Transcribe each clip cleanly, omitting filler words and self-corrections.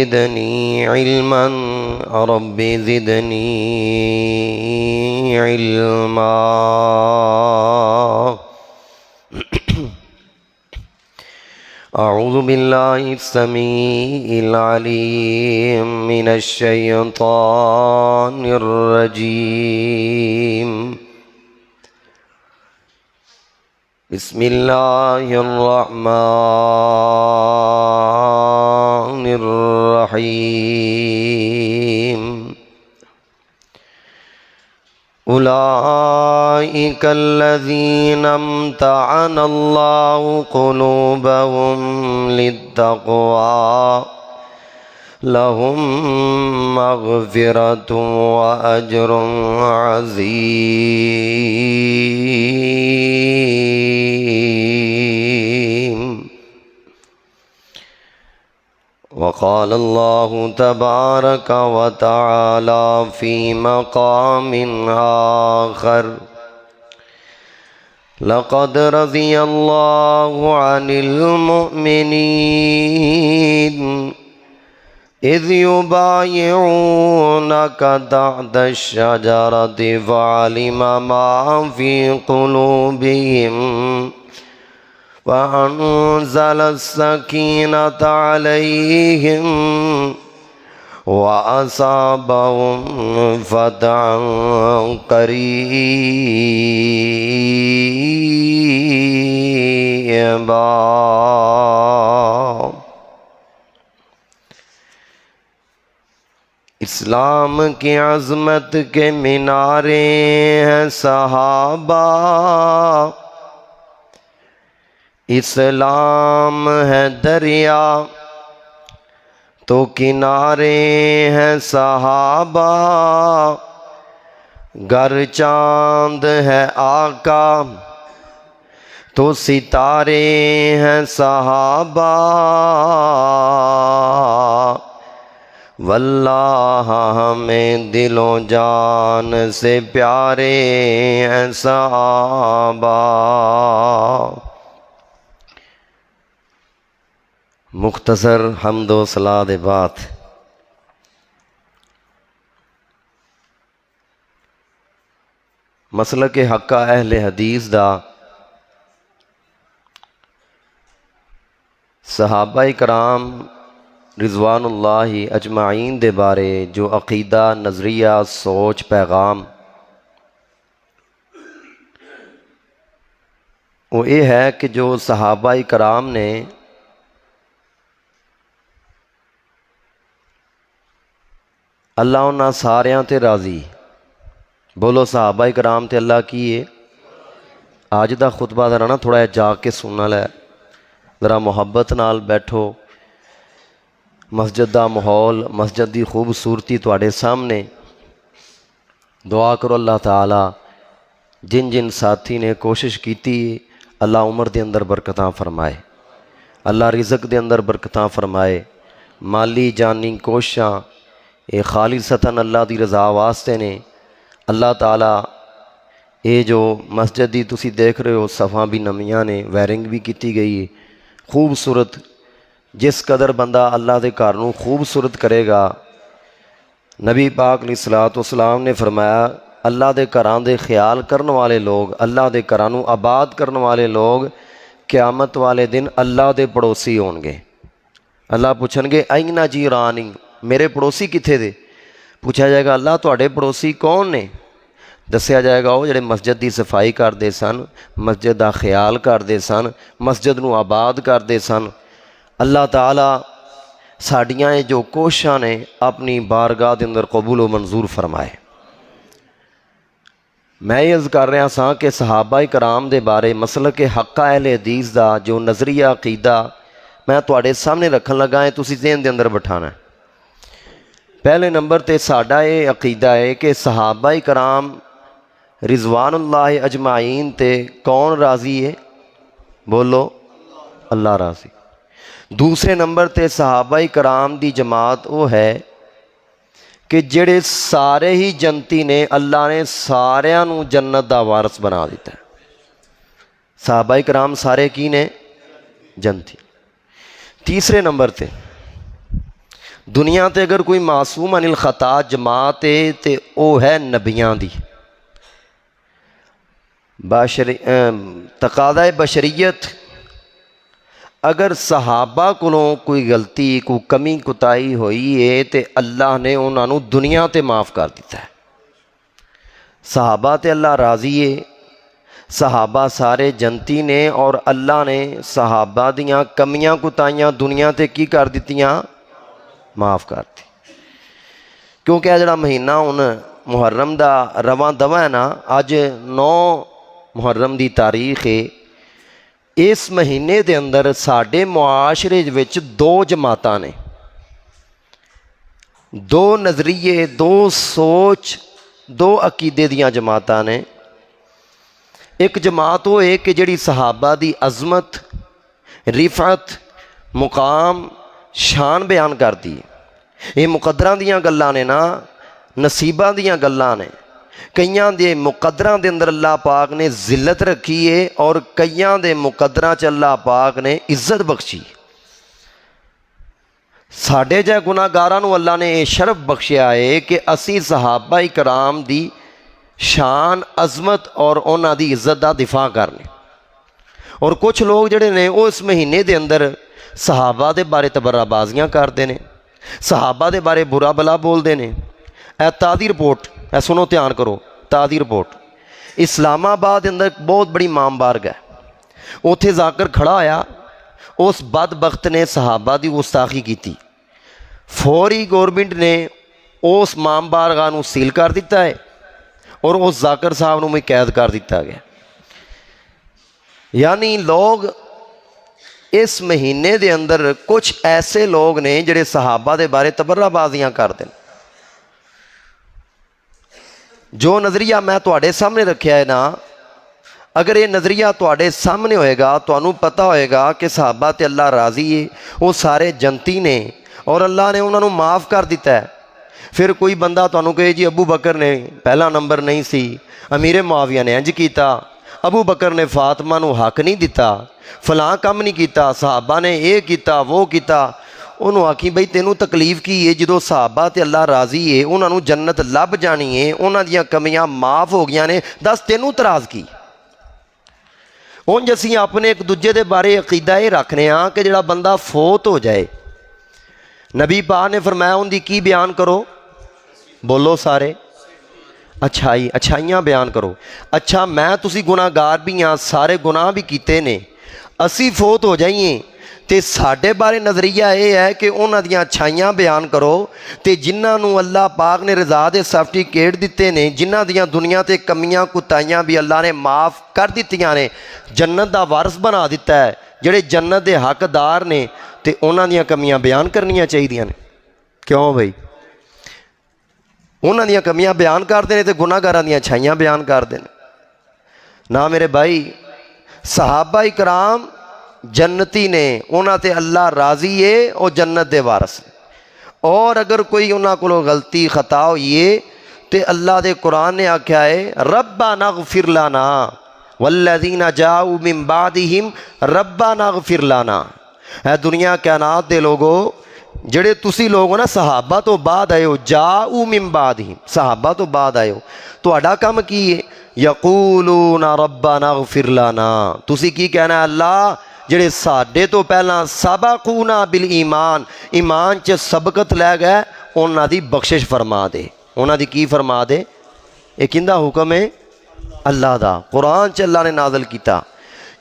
زدني علما رب زدني علما أعوذ بالله السميع العليم من الشيطان الرجيم بسم الله الرحمن الرحيم أولئك الذين امتحن الله قلوبهم للتقوى لهم مغفرة وأجر عظيم. وقال الله تبارك وتعالى في مقام آخر: لقد رضي الله عن المؤمنين إذ يبايعونك تحت الشجرة فعلم ما في قلوبهم وأنزل السكينة عليهم وأصابهم فتحا قريبا. اسلام کی عظمت کے مینارے ہیں صحابہ، اسلام ہے دریا تو کنارے ہیں صحابہ، گر چاند ہے آقا تو ستارے ہیں صحابہ، واللہ ہمیں دل و جان سے پیارے ہیں صحابہ. مختصر حمد و ثنا دے بعد مسلک حقہ اہل حدیث دا صحابہ کرام رضوان اللہ اجمعین دے بارے جو عقیدہ، نظریہ، سوچ، پیغام وہ یہ ہے کہ جو صحابہ کرام نے اللہ انہاں ساریاں تے راضی. بولو صحابہ کرام تے اللہ کی ہے. آج دا خطبہ ذرا نا تھوڑا جا کے سننا لے، ذرا محبت نال بیٹھو. مسجد دا ماحول، مسجد دی خوبصورتی تواڈے سامنے. دعا کرو اللہ تعالی جن جن ساتھی نے کوشش کیتی اللہ عمر دے اندر برکتاں فرمائے، اللہ رزق دے اندر برکتاں فرمائے. مالی جانی کوششاں یہ خالصتاً اللہ دی رضا واسطے نے. اللہ تعالیٰ یہ جو مسجد دی تسی دیکھ رہے ہو صفاں بھی نمیاں نے، وائرنگ بھی کیتی گئی ہے خوبصورت. جس قدر بندہ اللہ دے گھر نوں خوبصورت کرے گا، نبی پاک علیہ الصلوۃ والسلام نے فرمایا اللہ دے گھراں دے خیال کرن والے لوگ، اللہ دے گھراں نوں آباد کرن والے لوگ قیامت والے دن اللہ دے پڑوسی ہون گے. اللہ پوچھن گے اینا جیرانی، میرے پڑوسی کتھے دے؟ پوچھا جائے گا اللہ تواڈے پڑوسی کون نے؟ دسیا جائے گا وہ جڑے مسجد دی صفائی کردے سن، مسجد دا خیال کردے سن، مسجد نو آباد کردے سن. اللہ تعالیٰ ساڈیاں جو کوششاں نے اپنی بارگاہ دے اندر قبول و منظور فرمائے. میں یہ عرض کر رہا ساں کہ صحابہ کرام دے بارے مسلک حقہ اہل حدیث دا جو نظریہ عقیدہ میں تواڈے سامنے رکھن لگا ہے، تسی ذہن دے اندر بٹھانا ہے. پہلے نمبر تے ساڈا یہ عقیدہ ہے کہ صحابہ کرام رضوان اللہ اجمعین تے کون راضی ہے؟ بولو اللہ راضی. دوسرے نمبر تے صحابہ کرام دی جماعت وہ ہے کہ جڑے سارے ہی جنتی نے اللہ نے ساریاں نو جنت دا وارث بنا دیتا ہے. صحابہ کرام سارے کی نے؟ جنتی. تیسرے نمبر تے دنیا تے اگر کوئی معصوم عن الخطا جماعت ہے تے او ہے نبیاں دی تقاضا بشریت۔ اگر صحابہ کولوں کوئی غلطی کوئی کمی کوتاہی ہوئی ہے تے اللہ نے انہاں نوں دنیا تے معاف کر دیتا ہے۔ صحابہ تے اللہ راضی ہے، صحابہ سارے جنتی نے، اور اللہ نے صحابہ دیاں کمیاں کوتاہیاں دنیا تے کی کر دیتیاں؟ معاف کر دی۔ کیونکہ یہ جڑا مہینہ ہن محرم دا رواں دواں ہے نا، اج 9 محرم دی تاریخ ہے۔ اس مہینے دے اندر ساڈے معاشرے وچ 2 جماعتاں نے، 2 نظریے، 2 سوچ، 2 عقیدے دیاں جماعتاں نے۔ ایک جماعت وہ ہے کہ جڑی صحابہ دی عظمت، رفعت، مقام، شان بیان کرتی ہے۔ یہ مقدراں دیاں گلاں نے نا، نصیباں دیاں گلاں نے۔ کئیاں دے مقدراں دے اندر اللہ پاک نے ذلت رکھی ہے، اور کئیاں دے مقدراں چ اللہ پاک نے عزت بخشی۔ ساڈے جے گناہگاراں نوں اللہ نے یہ شرف بخشیا ہے کہ اسی صحابہ کرام دی شان، عظمت اور انہاں دی عزت دا دفاع کرنے۔ اور کچھ لوگ جڑے نے وہ اس مہینے دے اندر صحابہ دے بارے تبرہ بازیاں کرتے ہیں، صحابہ دے بارے برا بلا بولتے ہیں۔ اے تازی رپورٹ، اے سنو دھیان کرو، تازی رپورٹ۔ اسلام آباد اندر ایک بہت بڑی امام بارگاہ ہے، اوتھے جا کر کھڑا ہویا، اس بدبخت نے صحابہ دی گستاخی کی۔ فوری گورنمنٹ نے اس امام بارگاہ نو سیل کر دیتا ہے، اور اس ذاکر صاحب نو بھی قید کر دیتا گیا۔ یعنی لوگ اس مہینے دے اندر کچھ ایسے لوگ نے جڑے صحابہ دے بارے تبرہ بازیاں کرتے ہیں۔ جو نظریہ میں تواڈے سامنے رکھیا ہے نا، اگر یہ نظریہ تواڈے سامنے ہوئے گا، تانوں پتہ ہوئے گا کہ صحابہ تے اللہ راضی ہے، وہ سارے جنتی نے، اور اللہ نے انہوں نے معاف کر دیتا ہے۔ پھر کوئی بندہ تانوں کہے جی ابو بکر نے پہلا نمبر نہیں سی، امیر معاویہ نے انج کیتا، ابو بکر نے فاطمہ نو حق نہیں دیتا، فلاں کم نہیں کیتا، صحابہ نے یہ کیتا وہ کیتا۔ انہوں آکھی بھئی تینوں تکلیف کی ہے؟ جدو صحابہ تے اللہ راضی ہے، انہوں نے جنت لب جانی ہے، انہوں دیاں کمیاں معاف ہو گیا نے، دس تینوں تراز کی؟ انج اسی اپنے ایک دوجے دے بارے عقیدہ یہ رکھنے ہاں کہ جڑا بندہ فوت ہو جائے، نبی پاک نے فرمایا ان دی کی بیان کرو؟ بولو سارے، اچھائیاں بیان کرو۔ اچھا میں تسی گناہگار بھی ہاں، سارے گناہ بھی کیتے نے، اسی فوت ہو جائیے تے ساڈے بارے نظریہ یہ ہے کہ انہاں دیاں اچھائیاں بیان کرو، تے جنہاں نو اللہ پاک نے رضا دے سرٹیفکیٹ دیتے نے، جنہاں دیاں دنیا تے کمیاں کوتاہیاں بھی اللہ نے معاف کر دتیاں نے، جنت دا وارث بنا دیتا ہے، جڑے جنت دے حقدار نے، تے انہاں دیاں کمیاں بیان کرنیاں چاہیے نے۔ کیوں بھائی؟ انہاں دیاں کمیاں بیان کرتے ہیں تے گناہگاراں دیاں اچھائیاں بیان کرتے ہیں نا میرے بھائی۔ صحابہ کرام جنتی نے، انہاں تے اللہ راضی ہے، اور جنت دے وارث۔ اور اگر کوئی انہاں کو غلطی خطا ہوئی ہے تے اللہ دے قرآن نے آکھیا ہے ربنا اغفر لنا والذین جاؤوا من بعدہم ربنا اغفر لنا۔ اے دنیا کائنات دے لوگو، جڑے تسی لوگ ہو نا صحابہ تو بعد آئے ہو، جاؤ من بعدہم، صحابہ تو بعد آئے ہو، تہاڈا کام کی ہے؟ یقولون ربنا اغفر لنا، تسی کی کہنا ہے؟ اللہ جڑے ساڈے تو پہلا سبقونا بالایمان، ایمان چ سبقت لے گئے، انہاں دی بخشش فرما دے۔ انہاں دی کی فرما دے؟ یہ کیندا حکم ہے؟ اللہ دا، قرآن چ اللہ نے نازل کیتا۔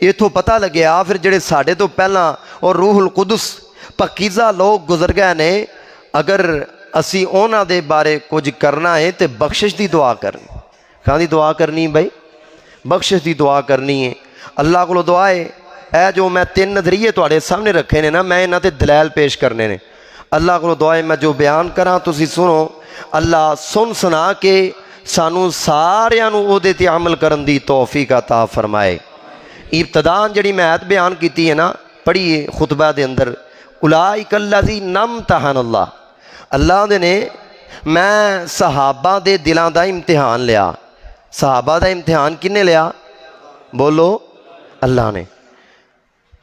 اتوں پتہ لگیا پھر جڑے ساڈے تو پہلا اور روح القدس پکیزہ لوگ گزر گئے نے، اگر اسی انہاں دے بارے کچھ کرنا ہے تے بخشش دی دعا کرنی۔ کہاں دی دعا کرنی بھائی؟ بخشش دی دعا کرنی ہے۔ اللہ کو دعا ہے، اے جو میں 3 نظریے تواڈے سامنے رکھے نے نا، میں انہاں تے دلائل پیش کرنے نے۔ اللہ کو دعا ہے میں جو بیان کراں تسی سنو، اللہ سن سنا کے سانو ساریاں نو او دے تے عمل کرن دی توفیق عطا فرمائے۔ ابتدان جڑی میں آیت بیان کیتی ہے نا، پڑھیے خطبہ دے اندر، اولئک الذین امتحن اللہ، اللہ دے نے میں صحابہ دے دلاں دا امتحان لیا۔ صحابہ دا امتحان کنے لیا؟ بولو، اللہ نے۔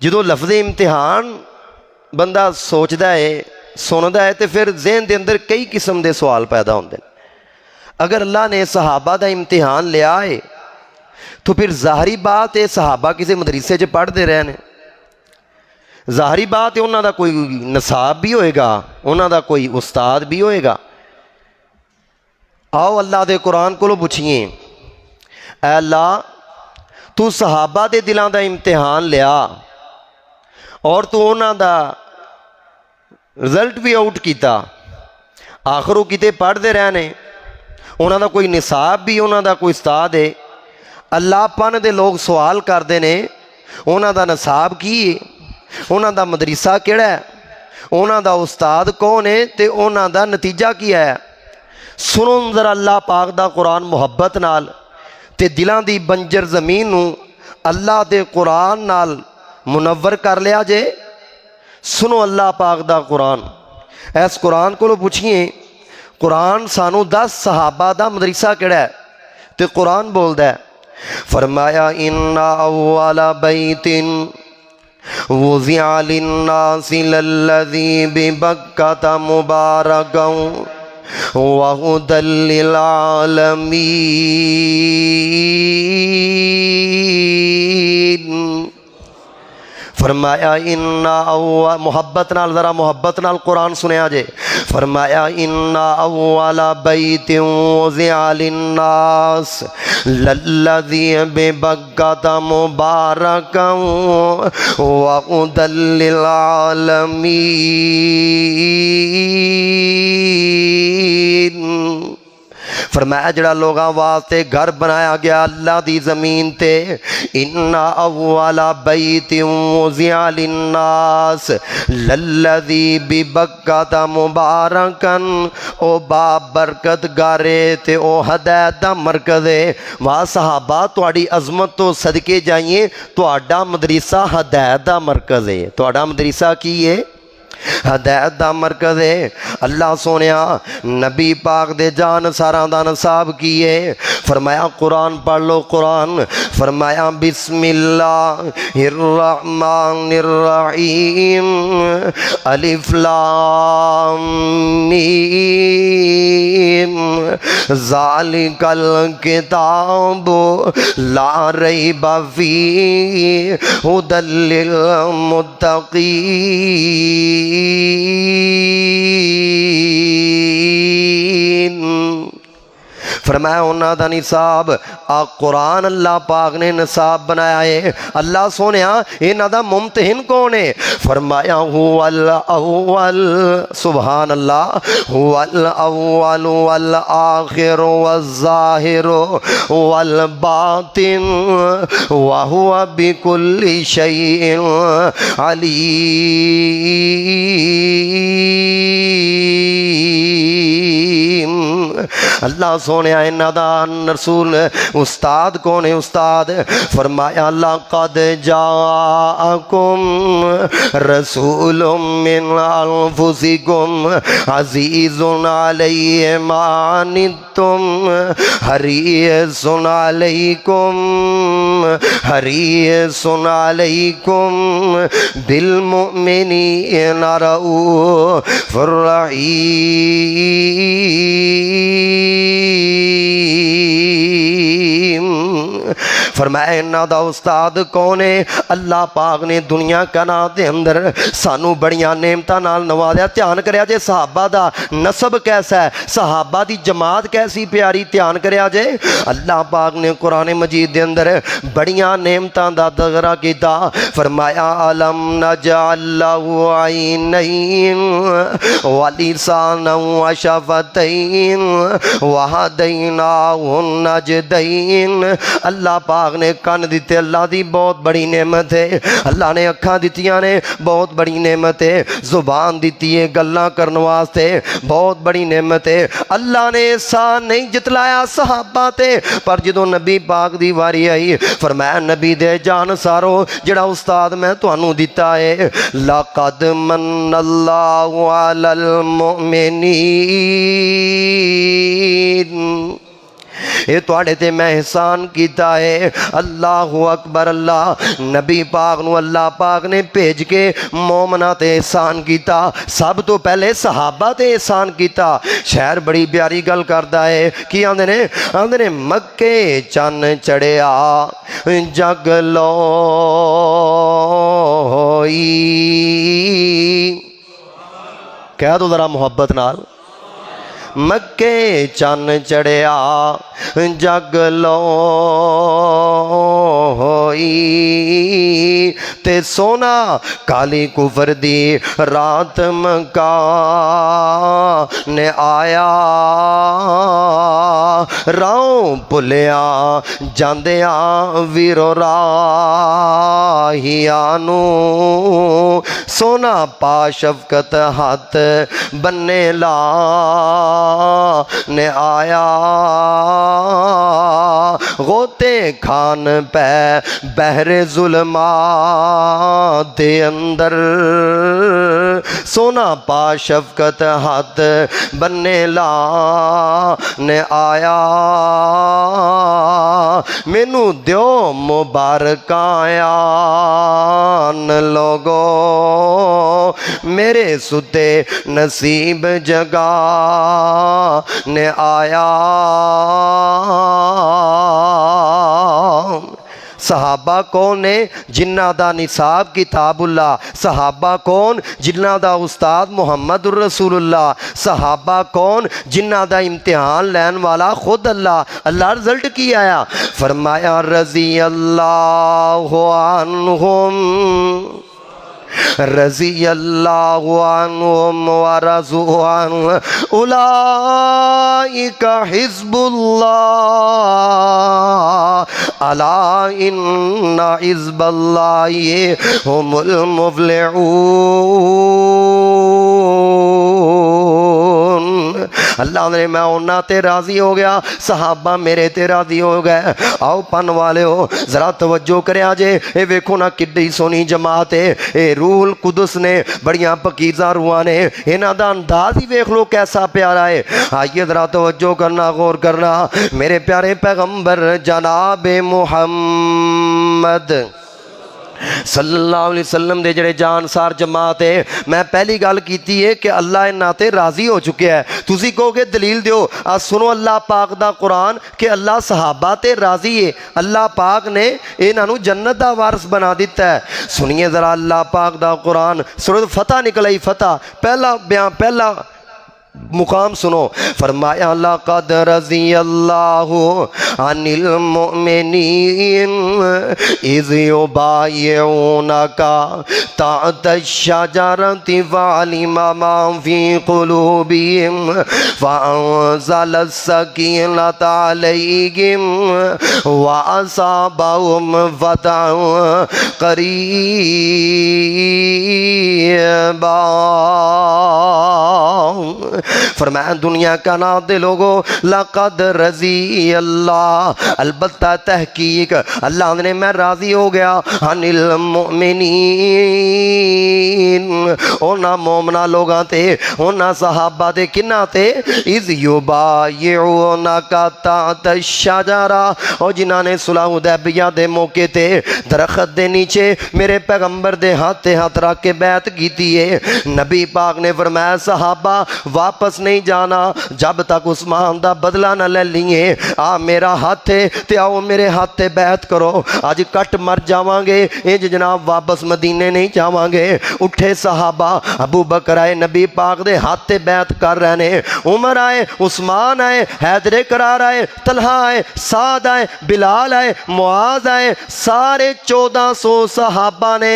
جدو لفظ امتحان بندہ سوچدا ہے سنتا ہے تو پھر ذہن دے اندر کئی قسم دے سوال پیدا ہوندے ہیں۔ اگر اللہ نے صحابہ دا امتحان لیا ہے تو پھر ظاہری بات ہے صحابہ کسی مدرسے چ پڑھتے رہے ہیں، ظاہری بات ہے انہوں دا کوئی نصاب بھی ہوئے گا، انہوں دا کوئی استاد بھی ہوئے گا۔ آؤ اللہ دے قرآن کو پوچھئے، اے اللہ تو صحابہ دے دلان دا امتحان لیا اور تو انہوں دا رزلٹ بھی آؤٹ کیتا، آخر وہ کتے پڑھتے رہنے، انہوں دا کوئی نصاب بھی، انہوں دا کوئی استاد ہے۔ اللہ پن دے لوگ سوال کردے نے انہوں دا نصاب کی ہے، انہوں دا مدرسہ کیڑا ہے، انہوں دا استاد کون ہے تے انہوں دا نتیجہ کیا ہے۔ سنو ذرا اللہ پاک دا قرآن محبت نال تے دلان دی بنجر زمین نو اللہ دے قرآن نال منور کر لیا جے۔ سنو اللہ پاک دا قرآن، اس قرآن کو پوچھئے قرآن سانو 10 صحابہ دا مدرسہ کیڑا ہے تے قرآن بول دا ہے، فرمایا ان اول بیت وضع للناس للذی ببکۃ مبارکا وہدی للعالمین۔ فرمایا ان محبت نال، ذرا محبت نال قرآن سنیا جے، فرمایا ان اول بیت وضع للناس للذی ببکۃ مبارکا وہدی للعالمین۔ فرمایا جڑا لوگاں واسطے گھر بنایا گیا اللہ دی زمین تے، ان اول بیت وضع للناس للذی ببکۃ مبارکا، او با برکت گارے تے او ہدایت دا مرکز ہے۔ واہ صحابہ تواڈی عظمت تو صدقے جائیے، تواڈا مدرسہ ہدایت دا مرکز ہے۔ تواڈا مدرسہ کی ہے؟ ہدایت دا مرکز ہے۔ اللہ سونیا نبی پاک دے جان ساراں دا نصاب کیے، فرمایا قرآن پڑھ لو قرآن، فرمایا بسم اللہ الرحمن الرحیم الف لام میم ذالک الکتاب لا ریب فیہ ھدی للمتقین۔ فرمایا انہاں دا نصاب قرآن اللہ پاک نے نصاب بنایا ہے۔ اللہ سونیا انہاں دا ممتحن کون ہے؟ فرمایا هو الاول، سبحان اللہ، هو الاول والآخر والظاہر والباطن وهو بكل شيء علیم۔ اللہ سونے انہاں دا رسول استاد کون ہے؟ استاد فرمایا لقد جاءکم رسول من انفسکم عزیز علیہ ما عنتم حریص علیکم بالمؤمنین رؤوف رحیم۔ فرمایا انہاں دا استاد کون ہے؟ اللہ پاک نے دنیا کائنات دے اندر سانو بڑیاں نعمتاں نال نوازیا۔ دھیان کریا جے صحابہ دا نسب کیسا ہے، صحابہ دی جماعت کیسی پیاری، دھیان کریا جے اللہ پاک نے قرآن مجید دے اندر بڑیاں نعمتاں دا تذکرہ کیتا۔ فرمایا الم نجعل لہ عینین ولسانا وشفتین وہدیناہ النجدین۔ اللہ پاک نے کان دیتے، اللہ دی بہت بڑی نعمت ہے۔ اللہ نے اکھاں دیتیاں نے، بہت بڑی نعمت ہے۔ زبان دیتی ہے گلاں کرن واسطے، بہت بڑی نعمت ہے۔ اللہ نے احسان نہیں جتلایا صحابہ تے، پر جدوں نبی پاک دی واری آئی فرمایا نبی دے جان سارو جڑا استاد میں تانوں دیتا ہے، لقد من اللہ علی المؤمنین اے تواڈے تے میں احسان کیتا ہے۔ اللہ اکبر۔ اللہ نبی پاک نو اللہ پاک نے بھیج کے مومناں تے احسان کیتا، سب تو پہلے صحابہ تے احسان کیتا۔ شہر بڑی پیاری گل کردا ہے، کی آندے نے مکے چن چڑھیا جگ لو ہوئی، کہہ دو ذرا محبت نال، مکے چن چڑھیا جگ لو ہوئی، تے سونا کالی کفر دی رات مکہ نے آیا، راہوں بھلیاں جاندیاں ویرو راہیاں نو، سونا پا شفقت ہاتھ بننے لا نے آیا، غوطے کھان پہ بحر ظلمات دے اندر، سونا پا شفقت ہاتھ بننے لا نے آیا، مینو دیو مبارکان لوگو، میرے ستے نصیب جگا نے آیا۔ صحابہ کون نے؟ جنہ دا نصاب کتاب اللہ۔ صحابہ کون؟ جنہ دا استاد محمد الرسول اللہ۔ صحابہ کون؟ جنہ دا امتحان لین والا خود اللہ۔ اللہ رزلٹ کی آیا؟ فرمایا رضی اللہ عنہم، رضی اللہ عنہم ورضوا عنہ، اولئک حزب اللہ، الا ان حزب اللہ هم المفلحون۔ اللہ نے میں انہاں تے راضی ہو گیا، صحابہ میرے تے راضی ہو گئے۔ آؤ پن والے ہو ذرا توجہ کریا جے، اے ویکھو نا کڈی سونی جماعت ہے، اے روح القدس نے، بڑیاں پکیزہ روحاں نے، انہاں دا انداز ہی ویکھ لو کیسا پیارا ہے۔ آئیے ذرا توجہ کرنا، غور کرنا، میرے پیارے پیغمبر جناب محمد صلی اللہ علیہ وسلم دے جڑے جانسار جماعت ہے، میں پہلی گل کیتی ہے کہ اللہ انہاں تے راضی ہو چکے ہے۔ تسی کہو گے دلیل دیو، سنو اللہ پاک دا قرآن کہ اللہ صحابہ تے راضی ہے، اللہ پاک نے انہاں نو جنت دا وارث بنا دیتا ہے۔ سنیے ذرا اللہ پاک دا قرآن، سورۃ فتح نکل آئی، فتح پہلا بیان، پہلا مقام سنو، فرمایا لقد رضی اللہ عن المؤمنین اذ یبایعونک تحت الشجرۃ فعلم ما فی قلوبہم فانزل السکینۃ علیہم واصابہم فتحا قریبا۔ فرمایا دنیا کا نام دے لوگو، لقد رضی اللہ، البتہ تحقیق اللہ نے میں راضی ہو گیا، عن المؤمنین، اونا مومنہ لوگاں تے، اونا صحابہ تے، کنہ تے، اذ یبایعونک تحت الشجرہ، اور جنہاں نے صلح حدیبیہ دے موقع تے درخت دے نیچے میرے پیغمبر دے ہاتھ رکھ کے بیعت کیتی ہے۔ نبی پاک نے فرمایا صحابہ واپس نہیں جانا جب تک عثمان دا بدلہ نہ لے لیے، آ میرا ہاتھ ہے تے آؤ میرے ہاتھ تے بیعت کرو، آج کٹ مر جاواں گے، انج جناب واپس مدینے نہیں جاواں گے۔ اٹھے صحابہ، ابو بکر آئے نبی پاک دے ہاتھ تے بیعت کر رہے ہیں، عمر آئے، عثمان آئے، حیدر کرار آئے، طلحہ آئے، سعد آئے، بلال آئے، معاذ آئے، سارے 1400 صحابہ نے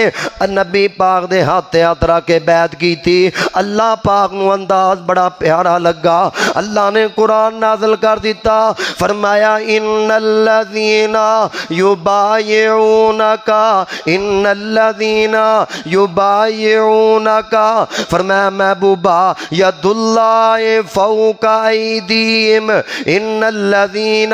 نبی پاک دے ہاتھ رکھ کے بیعت کی تھی۔ اللہ پاک نو انداز بڑا پیارا لگا، اللہ نے قرآن نازل کر دیتا، فرمایا ان الذین یبایعونک، ان الذین یبایعونک، فرمایا محبوبہ ید اللہ فوق ایدیہم، ان الذین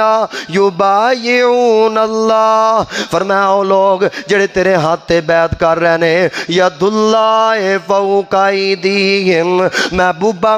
یبایعون اللہ، فرمایا وہ لوگ جڑے تیرے ہاتھ بیعت کر رہے ہیں، ید اللہ فوق ایدیہم، محبوبہ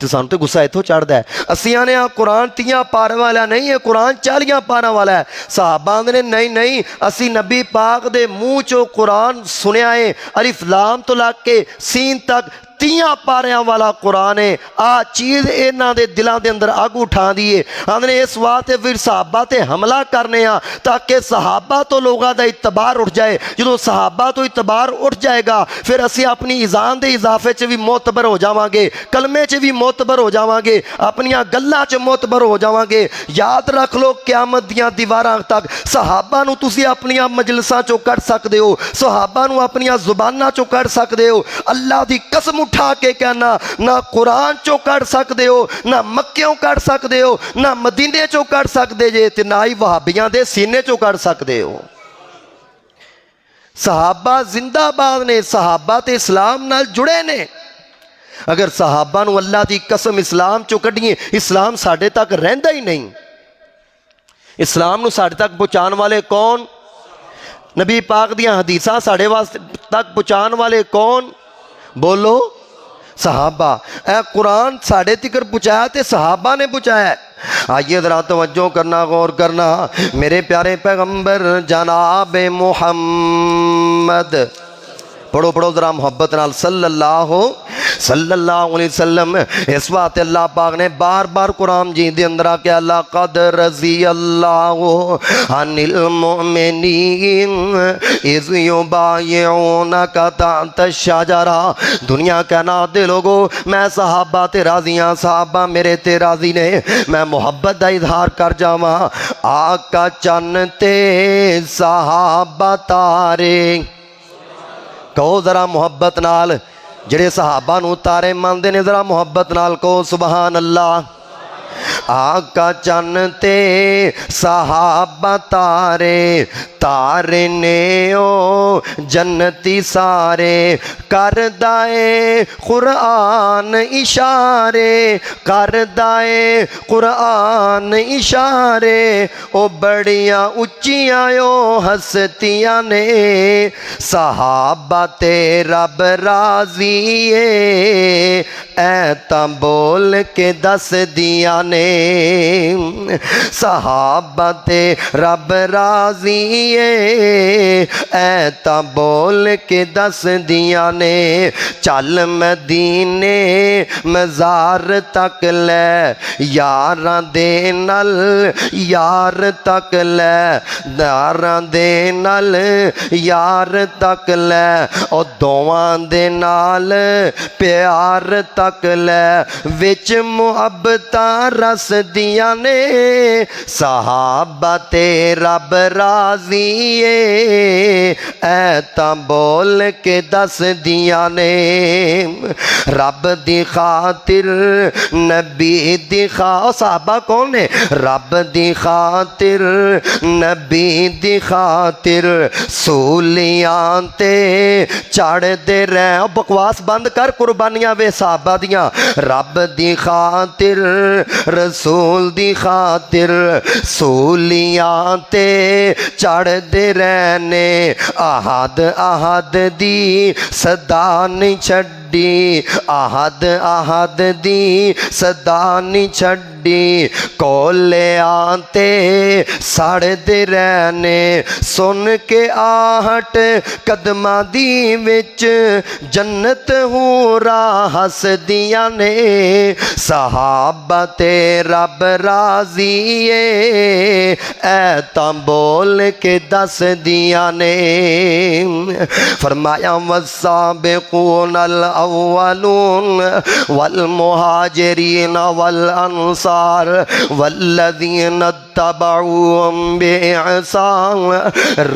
تو سانو تو غصہ اتوں چڑھتا ہے. اسی آنے قرآن 30 پارے والا نہیں ہے, قرآن 40 پارا والا ہے. صحابہ نے نہیں اسی نبی پاک دے منہ چو قرآن سنیا ہے, الف لام تو لگ کے سین تک 30 پاریاں والا قرآن ہے. آ چیز انہاں دے دلاں دے اندر اگ اٹھا دیے. ہم نے اس واسطے پھر صحابہ تے حملہ کرنے ہاں تاکہ صحابہ تو لوگاں دا اعتبار اٹھ جائے. جدو صحابہ تو اعتبار اٹھ جائے گا پھر اسی اپنی ایزان دے اضافے چ بھی معتبر ہو جاواں گے, کلمے چ بھی معتبر ہو جاواں گے, اپنیاں گلاں چ معتبر ہو جاواں گے. یاد رکھ لو قیامت دیاں دیواراں تک صحابہ نو تسی اپنیاں مجلساں چوں کڈ سکدے ہو, صحابہ نو اپنیاں زباناں چوں کڈ سکدے ہو. اللہ دی قسم اٹھا کے کہنا نہ قرآن چو کر سکتے ہو, نہ مکیوں کر سکتے ہو, نہ مدینے چو کر سکتے جے, تے نہ ہی وہابیاں دے سینے چو کر سکتے ہو. صحابہ زندہ باد نے, صحابہ تے اسلام نال جڑے نے. اگر صحابہ نو اللہ دی قسم اسلام چو کڈیے, اسلام ساڑھے تک رہندا ہی نہیں. اسلام نو ساڑھے تک پہنچان والے کون؟ نبی پاک دیاں حدیثاں ساڑھے تک پہنچان والے کون؟ بولو صحابہ. اے قرآن ساڑھے تکر پہنچایا تے صحابہ نے پہنچایا ہے. آئیے ذرا توجہ کرنا, غور کرنا. میرے پیارے پیغمبر جناب محمد, پڑھو پڑھو ذرا محبت نال, صلی اللہ علیہ وسلم. اس وقت اللہ پاک نے بار بار قرآن جی دے اندر آکے لقد رضی اللہ عن المؤمنین اذ یبایعونک تحت الشجرہ. دنیا کہنا دے لوگو میں صحابہ تے راضی ہاں, صحابہ میرے تے راضی نے, میں محبت دا اظہار کر جاواں. آقا چن تے صحابہ تارے, کہو ذرا محبت نال. جڑے صحابہ نو تارے ماندے نے ذرا محبت نال کہو سبحان اللہ. آقا چن تے صحابہ تارے, تارے نے او جنتی سارے. کردائے قرآن اشارے, کردائے قرآن اشارے. او بڑیاں اچیاں او ہستیاں نے, صحابہ تے رب راضی ہے, اے تاں بول کے دس دیاں نے. صحابہ تے رب راضی ہے, اے تاں بول کے دس دیاں نے. چل مدینے مزار تک لے, یاراں دے نال یار تک لے, یاراں دے نال یار تک لے. او دوواں دے نال پیار تک لے, وچ محبتاں رس دیاں نے. صحابہ تے رب راضی ہے, اے تاں بول کے دس دیاں نے. رب دی خاطر نبی دی خاطر, صحابہ کون ہے؟ رب دی خاطر نبی دی خاطر سولیاں تے چڑھ دے رہے. بکواس بند کر, قربانیاں وے صحابہ دیاں. رب دی خاطر رسول دی خاطر سولیاں تے چڑھ دے رہنے. احد احد دی صدا نہیں چھڈی, احد احد دی صدا نہیں چھڈی. کولے آنتے سڑ دے رہنے, سن کے آہٹ قدمہ دی وچ جنت ہوں راہ ہس دیاں نے. صحابہ تے رب راضی ہے, اے تاں بول کے دس دیاں نے. فرمایا والسابقون الاولون والمہاجرین والانصار والذین اتبعوهم بإحسان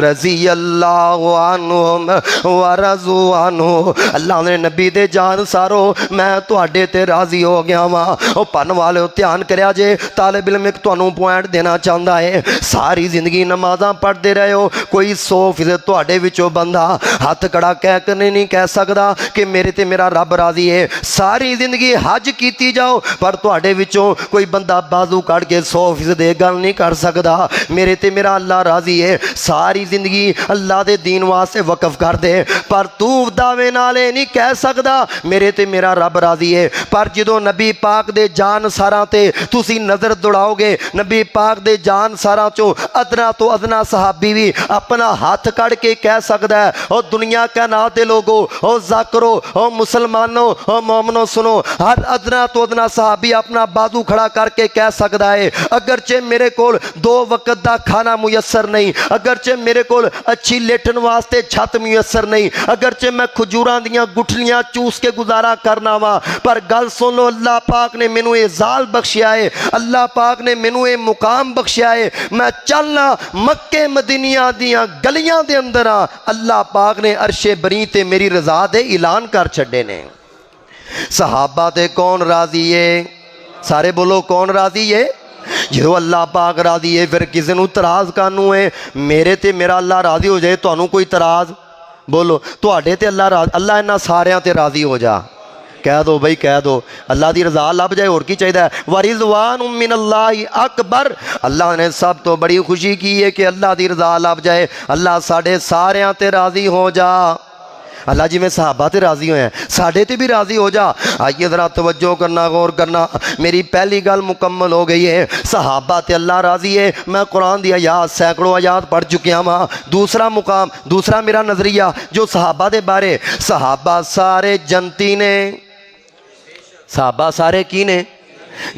رضی اللہ عنہم ورضوا عنہ. اللہ نے نبی دے جان سارو میں تواڈے تے راضی ہو گیا وا. او پن والے دھیان کریا جے, طالب علم ایک تانوں پوائنٹ دینا چاہندا ہے. ساری زندگی نمازاں پڑھدے رہے ہو, کوئی 100% تواڈے وچوں بندہ ہاتھ کڑا کہہ کے نہیں کہہ سکدا کہ میرے تے میرا رب راضی ہے۔ ساری زندگی حج کیتی جاؤ پر تواڈے وچوں کوئی بندہ بازو کڑ کے 100% گل نہیں کر سکدا میرے تے میرا اللہ راضی ہے۔ ساری زندگی اللہ دے دین واسطے وقف کر دے پر تو دعوے نالے نہیں کہہ سکدا میرے تے میرا رب راضی ہے۔ پر جدوں نبی پاک دے جان ساراں تے تسی نظر دوڑاؤ گے، نبی پاک دے جان ساراں چوں ادنا تو ادنا صحابی بھی اپنا ہاتھ کڑ کے کہہ سکدا ہے او دنیا کائنات دے لوگو، او ذاکرو، او مسلمانوں، او مومنوں سنو، ہر ادنا تو ادنا صحابی اپنا بازو کھڑا کر کے کہہ سکدا ہے اگرچہ میرے کول 2 وقت دا کھانا میسر نہیں، اگرچہ میرے کول اچھی لیٹن واسطے چھت میسر نہیں، اگرچہ میں کھجوراں دیاں گٹھلیاں چوس کے گزارا کرنا وا، پر گل سن لو اللہ پاک نے مینوں اعزاز بخشیا ہے، اللہ پاک نے مینوں اے مقام بخشیا ہے، میں چلنا مکے مدینہ دیاں گلیاں دے اندر ہاں، اللہ پاک نے عرش بری تے میری رضا دے اعلان کر چھڈے نے۔ صحابہ تے کون راضی ہے؟ سارے بولو کون راضی ہے؟ جدو اللہ پاک راضی ہے پھر کسی نو تراز کانوں ہے؟ میرے تے میرا اللہ راضی ہو جائے تانوں کوئی تراز؟ بولو تواڈے تے اللہ راضی، اللہ انہاں ساریاں تے راضی ہو جا، کہہ دو بھائی کہہ دو، اللہ دی رضا لب جائے اور کی چاہیے؟ ورضوان من اللہ اکبر، اللہ نے سب تو بڑی خوشی کی ہے کہ اللہ دی رضا لب جائے، اللہ ساڑھے ساریاں تے راضی ہو جا۔ اللہ جی میں صحابہ تے راضی ہوئے ہیں ساڑھے تے بھی راضی ہو جا۔ آئیے ذرا توجہ کرنا، غور کرنا، میری پہلی گل مکمل ہو گئی ہے، صحابہ تے اللہ راضی ہے، میں قرآن دی آیات سینکڑوں آیات پڑھ چکیا ہاں۔ دوسرا مقام، دوسرا میرا نظریہ جو صحابہ دے بارے، صحابہ سارے جنتی نے، صحابہ سارے کی نے؟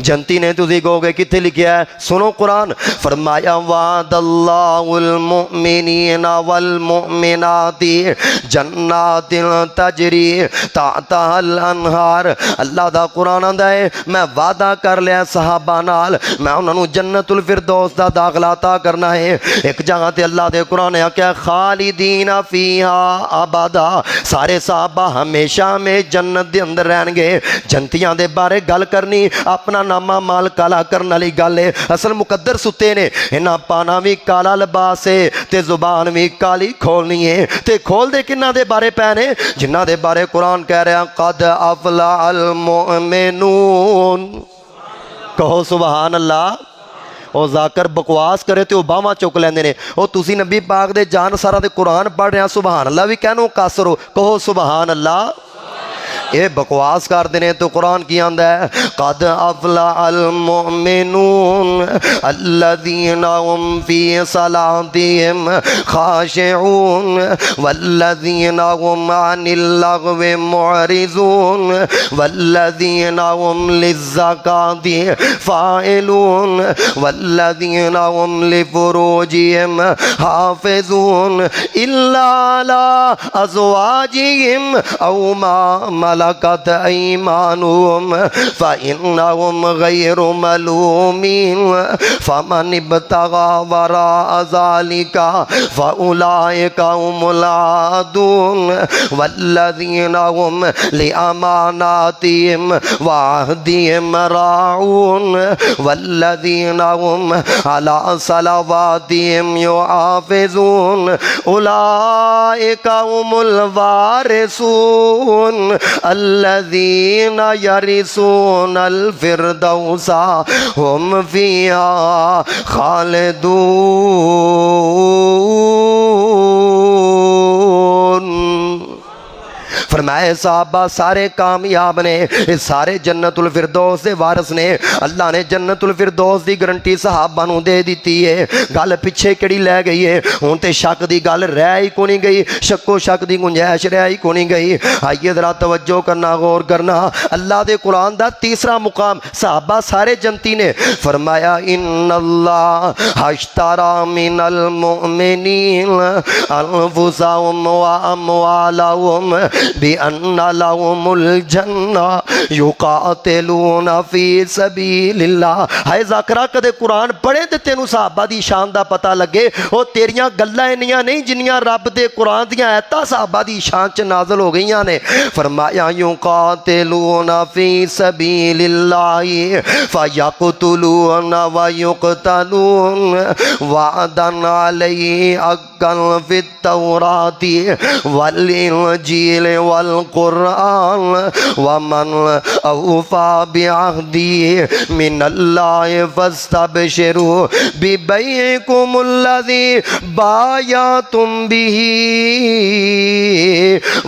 جنتی نے۔ تسی کہو گے کتنے لکھیا ہے؟ سنو قرآن، فرمایا وعد اللہ المؤمنین والمؤمنات جنات تجری تحتها الانہار، اللہ دا قرآن آندا ہے میں وعدہ کر لیا صحابہ نال، میں انہوں نے جنت الفردوس دا داخلہ عطا کرنا ہے۔ ایک جگہ تے اللہ دے قرآن ہے کہ خالدین فیہا ابدا، سارے صحابہ ہمیشہ میں جنت دے اندر رہن گے۔ جنتیاں دے بارے گل کرنی اپنا نامہ مال کالا کرنے والی گل ہے، اصل مقدر ستے نے، انہاں پانا بھی کالا لباس ہے تے زبان بھی کالی کھولنی ہے، تے کھول دے کنہ دے بارے پینے جنہ دے بارے قرآن کہہ رہے ہیں قد افلح المؤمنون، کہو سبحان اللہ۔ او ذاکر بکواس کرے تے او باواں چک لیندے نے، او تسی نبی پاک دے جان سارا دے قرآن پڑھ رہے ہیں سبحان اللہ بھی کہنو قاصرو، کہو سبحان اللہ۔ یہ بکواس کر دینے تو قرآن کی آندہ ہے قد افلح المؤمنون الذین هم فی صلاتهم خاشعون والذین هم عن اللغو معرضون والذین هم للزکاة فاعلون والذین هم لفروجهم حافظون الا على ازواجهم او ما ملکت ایمانهم فإنهم غیر ملومین فمن ابتغى وراء ذلك فأولئك هم العادون والذین هم لأماناتهم وعهدهم راعون والذین هم على صلواتهم يحافظون أولئك هم الوارثون الذین یرثون الفردوس هم فیہا خالدون۔ فرمائے صحابہ سارے کامیاب نے، سارے جنت الفردوس دے وارث نے، اللہ نے جنت الفردوس دی گارنٹی صحابہ نو دے دیتی ہے۔ گل پیچھے کیڑی لے گئی ہے؟ ہن تے شک دی گل رہ ہی کو نہیں گئی، شک و شک دی گنجائش رہ ہی کو نہیں گئی۔ آئیے ذرا توجہ کرنا، غور کرنا، اللہ دے قرآن دا تیسرا مقام، صحابہ سارے جنتی نے، فرمایا ان اللہ اشترى من المؤمنین انفسهم واموالهم بِأَنَّ لَهُمُ الْجَنَّةَ يُقَاتِلُونَ فِي سَبِيلِ اللَّهِ۔ ہائے ذاکرہ کدے قرآن پڑھے تے تینوں صحابہ دی شان دا پتہ لگے، او تیریاں گلاں انیاں نہیں جنیاں رب دے قرآن دیاں آیتاں صحابہ دی شان چ نازل ہو گئیاں نے۔ فرمایا يُقَاتِلُونَ فِي سَبِيلِ اللَّهِ فَيَقْتُلُونَ وَيُقْتَلُونَ وَعْدًا عَلَيْهِ حَقًّا فِي التَّوْرَاةِ وَالْإِنْجِيلِ والقرآن ومن اوفى بعهده من الله فاستبشروا ببيعكم الذي بايعتم به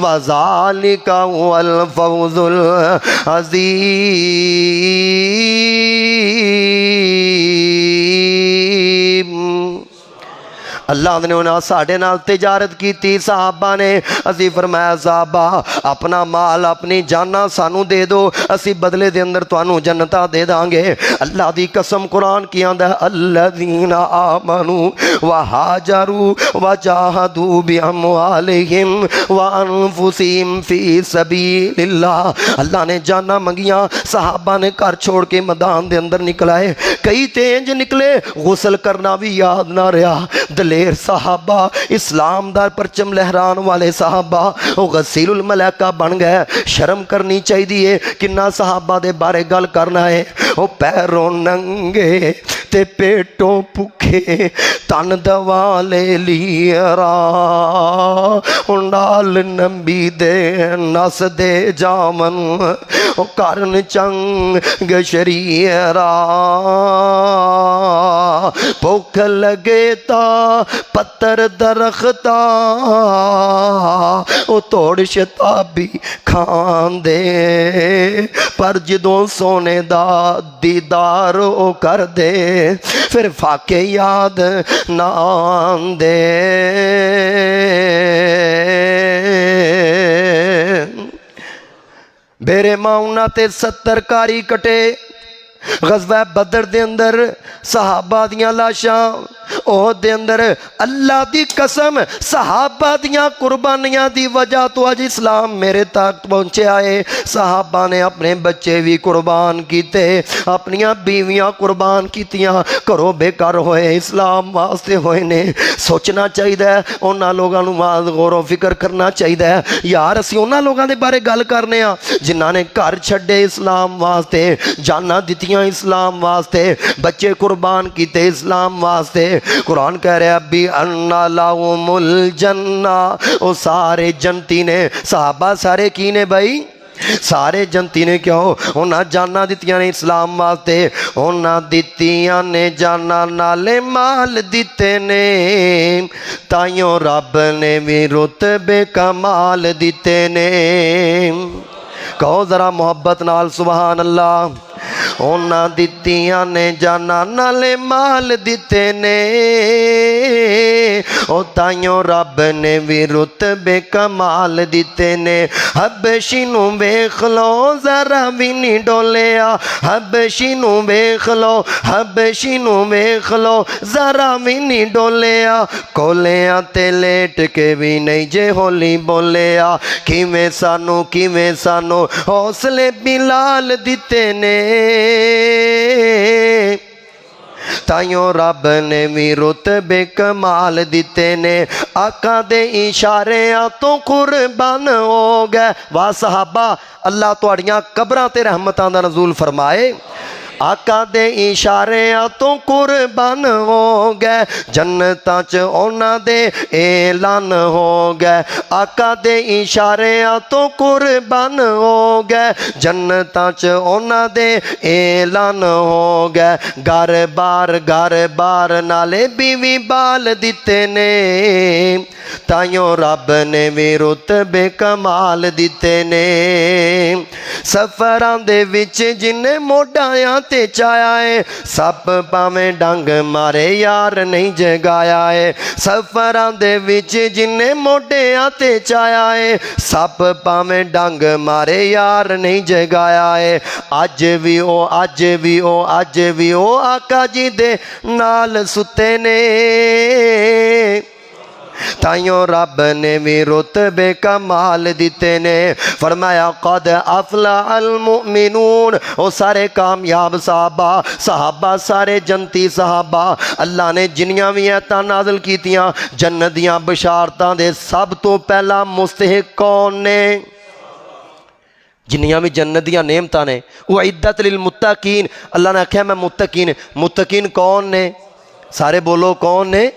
وذلك هو الفوز العظيم۔ اللہ نے انہاں ساڑھے نال تجارت کی تھی صحابہ نے، اسی فرمایا صحابہ اپنا مال اپنی جانا سانو دے دو، اسی بدلے دے اندر توانو جنتا دے دانگے۔ اللہ دی قسم قرآن کی آندہ الذین آمنوا وہاجروا وجاہدوا باموالہم وانفسہم فی سبیل اللہ۔ اللہ نے جانا منگیاں، صحابہ نے گھر چھوڑ کے میدان دے اندر نکلائے، کئی تینج نکلے، غسل کرنا بھی یاد نہ رہا۔ دلیر صحابہ، اسلام دار پرچم لہران والے صحابہ وہ غسیل الملائکہ بن گئے۔ شرم کرنی چاہیے، کنہ صحابہ دے بارے گل کرنا ہے۔ وہ پیروں ننگے تے پیٹوں پکھے تن دوا لے لیرا، نال نبی دے نس دے جامن وہ کرن چنگ شریرا، بھوک لگے تا پتر درختا وہ توڑ شتابی کھان دے، پر جدوں سونے دا دیدار او کر دے پھر فاقے یاد نہ آندے۔ میرے ماؤنا تے 70 کاری کٹے، غزوہ بدر دے اندر صحابہ دیاں لاشاں، اوہ دے اندر اللہ دی قسم صحابہ دیاں قربانیاں دی وجہ تو آج اسلام میرے تک پہنچے آئے۔ صحابہ نے اپنے بچے بھی قربان کیتے، اپنیاں بیویاں قربان کیتیاں، کرو بے کر ہوئے اسلام واسطے ہوئے نے۔ سوچنا چاہیے انہاں لوگاں نوں غور و فکر کرنا چاہیے۔ یار اسی انہاں لوگاں دے بارے گل کرنے ہاں جنہاں نے گھر چھڈے اسلام واسطے، جاناں دتیاں اسلام واسطے، بچے قربان کیتے اسلام واسطے۔ قرآن کہہ رہے ابھی انا لہم الجنہ، وہ سارے جنتی نے، صحابہ سارے کی نے بھائی؟ سارے جنتی نے کیوں؟ انہاں جانا دتیاں نے اسلام واسطے، انہاں دتیاں نے جانا نالے مال دیتے نے، تائیوں رب نے بھی رتبے کمال دیتے نے۔ کہو ذرا محبت نال سبحان اللہ۔ انہاں دتیاں نے جانا نالے مال دیتے نے، او تائیوں رب نے بھی رتبے کمال دیتے نے۔ حبشی نوں ویکھ لو ذرا بھی نہیں ڈولیا، حبشی نوں ویکھ لو، حبشی نوں ویکھ لو ذرا بھی نہیں ڈولیا، کولیاں تے لیٹ کے بھی نہیں جے ہولی بولیا، کیویں سانو حوصلے بلال دیتے نے، تائیوں رب نے بھی رتبے کمال دیتے نے۔ آقا دے اشاریاں تو قربان ہو گئے۔ واہ صحابہ، اللہ تواڈیاں قبراں تے رحمتاں دا نزول فرمائے۔ آقا دے اشاریاں تو قربان ہو گئے، جنتاں چ انہاں دے اعلان ہو گئے۔ آقا دے اشاریاں تو قربان ہو گئے، جنتاں چ انہاں دے اعلان ہو گئے۔ گھر بار نالے بیوی بال دیتے نے، تائیوں رب نے بھی رتبے کمال دیتے نے۔ سفراں دے وچ جنہیں موڈایاں تے چایا ہے، سپ پاویں ڈنگ مارے یار نہیں جگایا ہے۔ سفراں دے وچ جنہیں موڈیاں تے چایا ہے، سپ پاویں ڈنگ مارے یار نہیں جگایا ہے۔ اج بھی او آقا جی دے نال ستے نے، تائیوں رب نے بھی رتبے کمال دیتے نے۔ فرمایا قد افلح المؤمنون، وہ سارے کامیاب صحابہ سارے جنتی صحابہ، اللہ نے جنیاں بھی ایتاں نازل کیتیاں جنت دیاں بشارتاں دے سب تو پہلا مستحق کون نے؟ جنیاں بھی جنت دیاں نعمتاں نے، وہ عدت للمتقین، اللہ نے کہا میں متقین کون نے؟ سارے بولو کون نے؟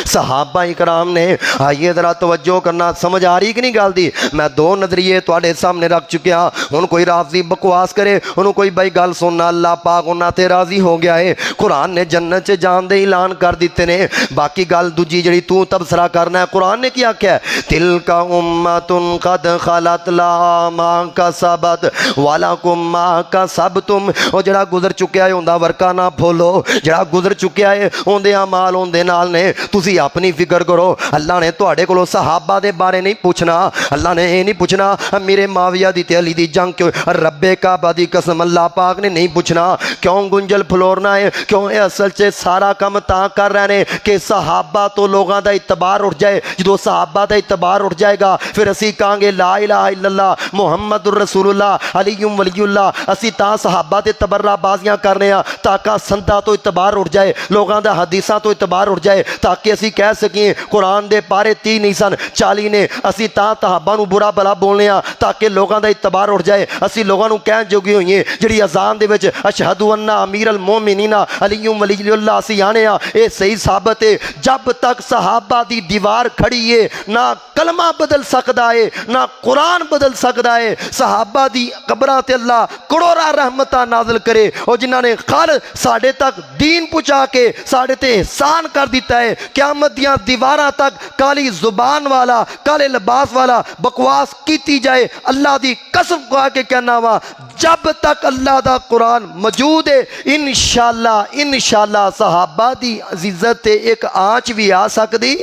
صحابہ اکرام نے آئیے ذرا توجہ کرنا, سمجھ آ رہی کہ نہیں گل دی؟ میں دو نظریے تواڈے سامنے رکھ چکیا. ہن کوئی راضی بکواس کرے, انہوں کوئی بھائی گل سننا, اللہ پاک انہاں تے راضی ہو گیا ہے. قرآن نے جنت چ جان دے اعلان کر دیتے نے. باقی گل دوجی جڑی تو تبصرہ کرنا ہے, قرآن نے کیا کیا ہے؟ تلک امۃ قد خلت لها ما کسبت ولکم ما کسبتم. او جڑا گزر چکیا ہے اوندا ورکا نہ بھولو, جڑا گزر چکیا ہے اوندے اعمال اوندے نال نے, تسی اپنی فکر کرو. اللہ نے تواڈے کولوں صحابہ دے بارے نہیں پوچھنا, اللہ نے یہ نہیں پوچھنا میرے معاویہ دی تے علی دی جنگ کیوں, رب کعبہ دی قسم اللہ پاک نے نہیں پوچھنا کیوں گنجل پھلورنا ہے, کیوں اے اصل چ سارا کم تاں کر رہے ہیں کہ صحابہ تو لوگاں دا اعتبار اٹھ جائے. جدو صحابہ دا اعتبار اٹھ جائے گا پھر اسی کہاں گے لا الہ الا اللہ محمد الرسول اللہ علی ولی اللہ. اسی تاں صحابہ تے تبرہ بازیاں کرنے ہیں تاکہ سندا تو اعتبار اٹھ جائے, لوگاں دا حدیثاں تو اعتبار اٹھ جائے, تاکہ اسی کہہ سکیں قرآن دے پارے 30 نہیں سن 40 نے. اسی تاں صحابہ نو برا بلا بولنے ہیں تاکہ لوگاں دا اعتبار اٹھ جائے. اسی لوگاں نو کہن جوگی ہوئی ہیں جڑی اذان دے وچ اشہد ان امیر المومنین علی ولی اللہ اسی آنے ہیں. اے صحیح ثابت ہے جب تک صحابہ دی دیوار کھڑی ہے نہ کلمہ بدل سکدا ہے نہ قرآن بدل سکدا ہے. صحابہ دی قبراں تے اللہ کروڑا رحمتاں نازل کرے, اور جنہاں نے خال ساڈے تک دین پہنچا کے ساڈے تے احسان کر دیتا ہے. قیامت دیاں دیواراں تک کالی زبان والا کالے لباس والا بکواس کیتی جائے, اللہ دی قسم کھا کے کہنا وا جب تک اللہ دا قرآن موجود ہے انشاءاللہ صحابہ دی عزت تے ایک آنچ بھی آ سکتی,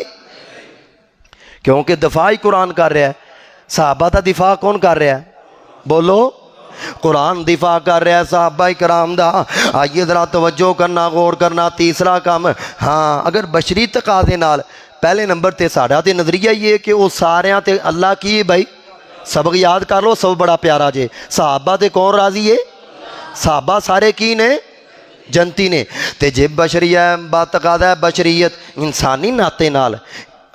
کیونکہ دفاع ہی قرآن کر رہا ہے. صحابہ دا دفاع کون کر رہا ہے؟ بولو, قرآن دفاع کر رہا ہے صحابہ کرام دا. آئیے ذرا توجہ کرنا, غور کرنا. تیسرا کام, ہاں اگر بشری تقاضے نال پہلے نمبر تے ساڈا تے نظریہ یہ ہے کہ وہ ساریاں تے اللہ کی بھائی سبق یاد کر لو, سب بڑا پیارا جے. صحابہ تے کون راضی ہے؟ صحابہ سارے کی نے؟ جنتی نے. تے جب بشریہ بات تقاضا ہے بشریت انسانی ناطے نال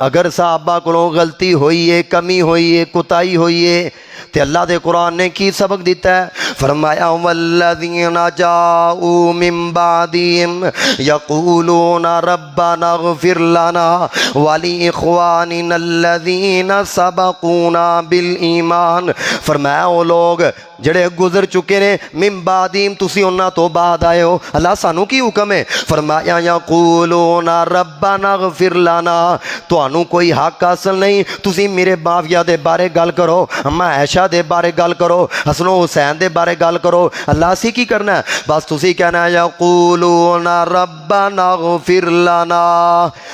اگر صحابہ کو غلطی ہوئی ہے, کمی ہوئی ہے, کوتاہی ہوئی ہے, تے اللہ دے قرآن نے کی سبق دیتا ہے؟ فرمایا والذین جاؤوا من بعدہم یقولون ربنا اغفر لنا ولاخواننا الذین سبقونا بالایمان. فرمایا وہ لوگ جڑے گزر چکے نے من بعدہم, تسی انہاں تو بعد آئے ہو. اللہ سانو کی حکم ہے؟ فرمایا یقولون ربنا اغفر لنا, تانوں کوئی حق حاصل نہیں, تسی میرے معاویہ دے بارے گل کرو, اما عائشہ دے بارے گل کرو, حسن و حسین دے بارے گل کرو. اللہ سی کی کرنا ہے؟ بس تسی کہنا ہے یقولون ربنا اغفر لنا,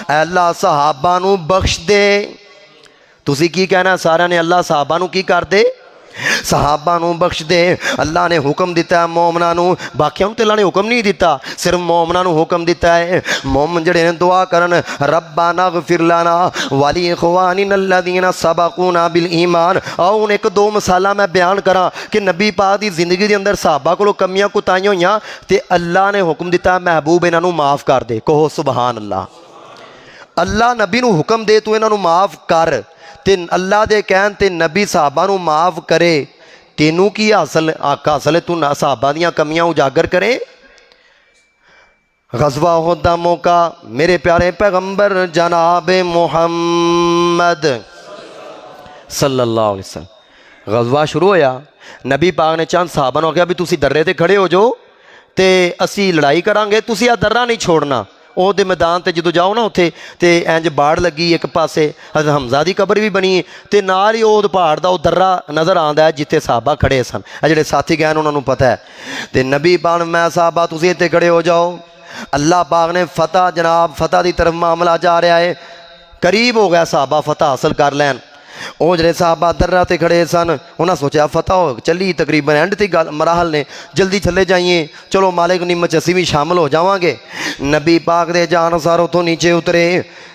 اے اللہ صحابہ نو بخش دے. تسی کی کہنا ہے سارا نے؟ اللہ صحابہ نو کی کر دے؟ صحابہ نو بخش دے. اللہ نے حکم دیتا ہے مومناں نو, باقیاں تے اللہ نے حکم نہیں دیتا, صرف مومناں نو حکم دیتا ہے. مومن جڑے نے دعا کرن ربنا اغفر لنا ولاخواننا الذین سبقونا بالایمان. آؤ ایک دو مثالاں میں بیان کراں کہ نبی پاک دی زندگی دے اندر صحابہ کولوں کمیاں کوتاہیاں ہوئیاں تے اللہ نے حکم دیتا ہے محبوب انہاں نو معاف کر دے. کہو سبحان اللہ. اللہ نبی نو حکم دے تو انہاں نو معاف کر, تے اللہ دے کہن تے نبی صحابہ نو معاف کرے. تینوں کی حاصل حاصل ہے تو صحابہ دیاں کمیاں اجاگر کرے. غزوہ احد دا موقع میرے پیارے پیغمبر جناب محمد صلی اللہ علیہ وسلم غزوہ شروع ہویا, نبی پاک نے چند صحابہ نو کہا بھی تسی درے تے کھڑے ہو جو تے اسی لڑائی کران گے, تسی آ درہ نہیں چھوڑنا. وہ دے میدان تے جدو جاؤ نا اتھے تے انج باڑ لگی ایک پاسے, حضرت حمزہ دی قبر بھی بنی تے نال ہی وہ پہاڑ دا وہ درہ نظر آندا ہے جتے صحابہ کھڑے سن. جڑے ساتھی گئے انہوں نے پتہ ہے. تے نبی پاک میں صحابہ تسی اتنے کھڑے ہو جاؤ. اللہ پاک نے فتح, جناب فتح دی طرف معاملہ جا رہا ہے, قریب ہو گیا صحابہ فتح حاصل کر لین. وہ جڑے صحابہ درہ تے کھڑے سن انہاں سوچا فتح ہو چلی تقریباً اینڈ تی مراحل نے, جلدی چلے جائیے, چلو مالک نعمت اسی بھی شامل ہو جاواں گے. نبی پاک دے جان ساروں تو نیچے اترے.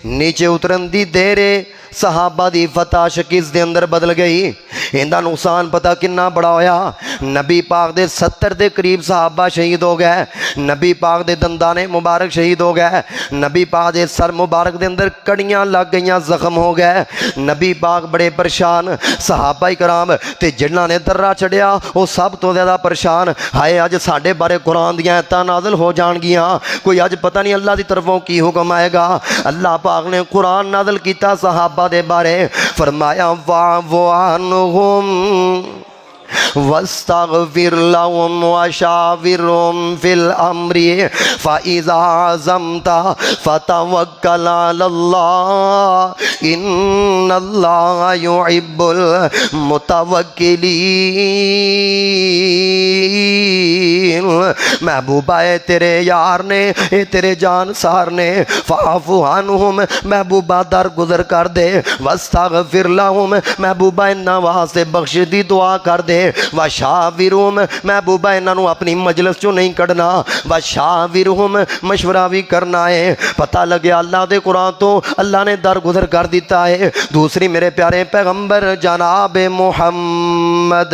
نیچے اترن دی دیرے صحابہ دی فتح شکست دے اندر بدل گئی. اندہ نقصان پتہ کننا بڑا ہویا. نبی پاک دے 70 دے قریب صحابہ شہید ہو گئے. نبی پاک دے دندان مبارک شہید ہو گئے. نبی پاک دے سر مبارک دے اندر کڑیاں لگ گئیاں, زخم ہو گئے. نبی پاک بڑے پریشان، صحابہ کرام تے جنہاں نے درہ چڑھیا وہ سب تو زیادہ پریشان، ہائے اج ساڈے بارے قرآن دیاں آیتاں نازل ہو جان گیاں، کوئی اج پتہ نہیں اللہ دی طرفوں کی حکم آئے گا۔ اللہ پاک نے قرآن نازل کیتا صحابہ دے بارے، فرمایا فاعف عنہم واستغفر لهم وشاورهم في الأمر فإذا عزمت فتوكل على الله إن الله يحب المتوکلین۔ محبوبہ اے تیرے یار نے، اے تیرے جان سار نے، فاعف عنہم محبوبہ در گزر کر دے، واستغفر لهم محبوبہ انہاں واسطے بخش دی دعا کر دے، وشاورہم محبوبہ انہاں نو اپنی مجلس چوں نہیں کڑنا، وشاورہم مشورہ بھی کرنا ہے۔ پتہ لگیا اللہ دے قرآن تو اللہ نے درگزر کر دیتا ہے۔ دوسری میرے پیارے پیغمبر جناب محمد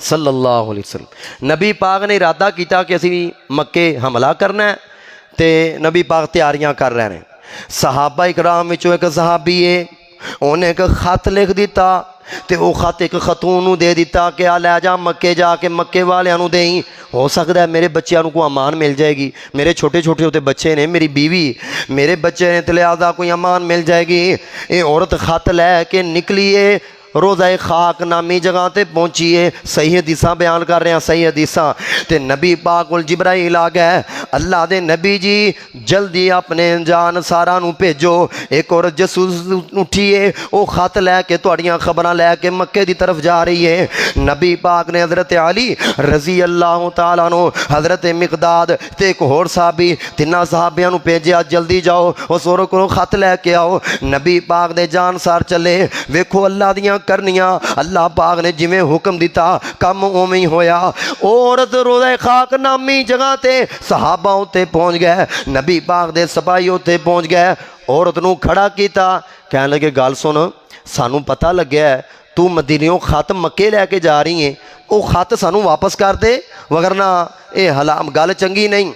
صلی اللہ علیہ وسلم، نبی پاک نے ارادہ کیتا کہ اسی مکے حملہ کرنا ہے تے نبی پاک تیاریاں کر رہے ہیں۔ صحابہ اکرام وچوں ایک صحابی ہے، انہیں ایک خط لکھ دیتا تے وہ خط ایک خاتون نو دے دیتا کہ آ لے جا مکے جا کے مکے والے نو دیں، ہو سکتا ہے میرے بچیاں نو کو امان مل جائے گی، میرے چھوٹے چھوٹے ہوتے بچے نے، میری بیوی میرے بچے نے، تے لہذا کوئی امان مل جائے گی۔ یہ عورت خط لے کے نکلیے، روزہ خاک نامی جگہ تے پہنچیے، صحیح حدیثاں بیان کر رہے ہیں، صحیح حدیثاں تے نبی پاک کول جبرائیل آ گئے، اللہ دے نبی جی جلدی اپنے جان سارا نو بھیجو، ایک اور جاسوس اٹھیے وہ خط لے کے تہاڈیاں خبراں لے کے مکے دی طرف جا رہی ہے۔ نبی پاک نے حضرت علی رضی اللہ تعالیٰ عنہ، حضرت مقداد تے ایک اور صحابی، تیناں صحابیاں نو بھیجیا جلدی جاؤ اس اور کو خط لے کے آؤ۔ نبی پاک دے جان سار چلے، ویکھو اللہ دیاں کرنیاں، اللہ پاک نے جویں حکم دیتا کم اوویں ہویا۔ عورت روزہ خاک نامی جگہ تے صحابہ تے پہنچ گئے، نبی پاک دے سپاہی تے پہنچ گئے، عورت نو کھڑا کیتا، کہنے لگے گل سن، سانو پتہ لگیا ہے تو مدینیوں خط مکے لے کے جا رہی ہیں، او خط سانو واپس کر دے وگرنہ اے حلام گل چنگی نہیں۔